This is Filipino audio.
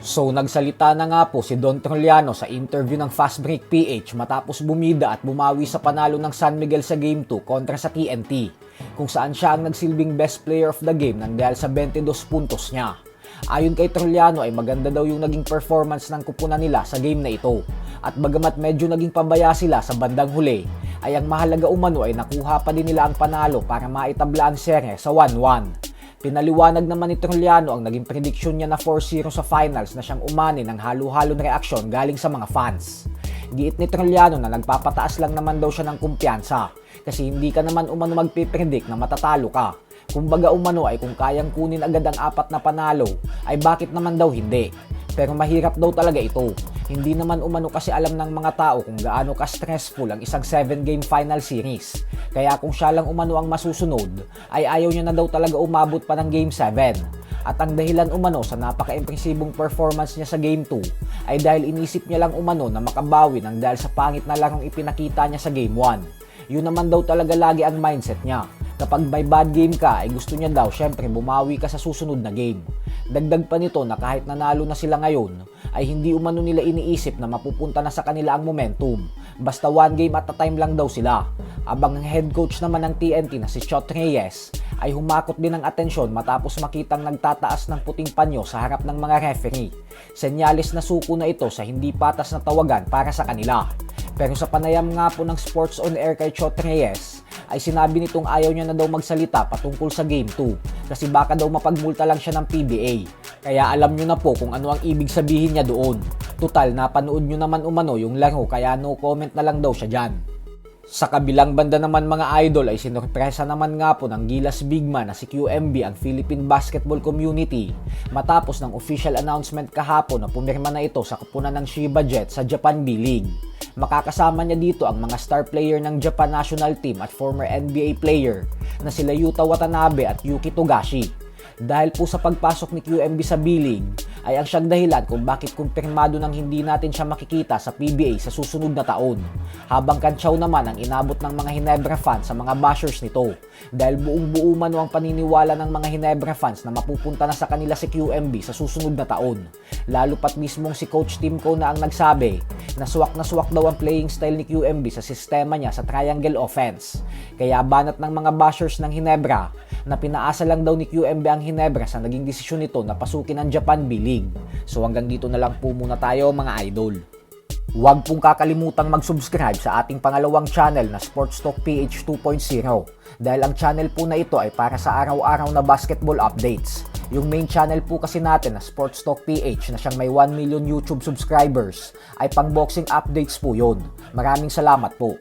So nagsalita na nga po si Don Troliano sa interview ng Fast Break PH matapos bumida at bumawi sa panalo ng San Miguel sa Game 2 kontra sa TNT, kung saan siya ang nagsilbing best player of the game nang dahil sa 22 puntos niya. Ayon kay Troliano ay maganda daw yung naging performance ng kupunan nila sa game na ito, at bagamat medyo naging pabaya sila sa bandang huli, ay ang mahalaga umano ay nakuha pa din nila ang panalo para maitabla ang serye sa 1-1. Pinaliwanag naman ni Troliano ang naging prediction niya na 4-0 sa finals na siyang umani ng halo-halong reaksyon galing sa mga fans. Giit ni Troliano na nagpapataas lang naman daw siya ng kumpiyansa kasi hindi ka naman umano magpipredict na matatalo ka. Kumbaga umano ay kung kayang kunin agad ang 4 na panalo ay bakit naman daw hindi. Pero mahirap daw talaga ito. Hindi naman umano kasi alam ng mga tao kung gaano ka-stressful ang isang 7-game final series. Kaya kung siya lang umano ang masusunod, ay ayaw niya na daw talaga umabot pa ng Game 7. At ang dahilan umano sa napaka-impresibong performance niya sa Game 2 ay dahil inisip niya lang umano na makabawi ng dahil sa pangit na larong ipinakita niya sa Game 1. Yun naman daw talaga lagi ang mindset niya. Kapag may bad game ka ay gusto niya daw syempre bumawi ka sa susunod na game. Dagdag pa nito na kahit nanalo na sila ngayon ay hindi umano nila iniisip na mapupunta na sa kanila ang momentum. Basta 1 game at a time lang daw sila. Abang ang head coach naman ng TNT na si Chot Reyes ay humakot din ng atensyon matapos makitang nagtataas ng puting panyo sa harap ng mga referee. Senyales na suko na ito sa hindi patas na tawagan para sa kanila. Pero sa panayam nga po ng Sports on Air kay Chot Reyes, ay sinabi nitong ayaw niya na daw magsalita patungkol sa Game 2 kasi baka daw mapagmulta lang siya ng PBA. Kaya alam nyo na po kung ano ang ibig sabihin niya doon. Tutal, napanood nyo naman umano yung laro kaya no comment na lang daw siya dyan. Sa kabilang banda naman mga idol ay sinurpresa naman nga po ng Gilas Bigman na si QMB ang Philippine basketball community matapos ng official announcement kahapon na pumirma na ito sa kupunan ng Chiba Jets sa Japan B-League. Makakasama niya dito ang mga star player ng Japan national team at former NBA player na sila Yuta Watanabe at Yuki Togashi. Dahil po sa pagpasok ni QMB sa B-League ay ang siyang dahilan kung bakit kumpirmado nang hindi natin siya makikita sa PBA sa susunod na taon. Habang kantsaw naman ang inabot ng mga Hinebra fans sa mga bashers nito dahil buong-buo man ang paniniwala ng mga Hinebra fans na mapupunta na sa kanila si QMB sa susunod na taon. Lalo pat mismong si Coach Timko na ang nagsabi na swak daw ang playing style ni QMB sa sistema niya sa triangle offense. Kaya banat ng mga bashers ng Hinebra na pinaasa lang daw ni QMB ang Hinebra sa naging desisyon nito na pasukin ang Japan B-League. So hanggang dito na lang po muna tayo mga idol. Huwag pong kakalimutang mag-subscribe sa ating pangalawang channel na Sports Talk PH 2.0 dahil ang channel po na ito ay para sa araw-araw na basketball updates. Yung main channel po kasi natin na Sports Talk PH na siyang may 1 million YouTube subscribers ay pang boxing updates po yun. Maraming salamat po.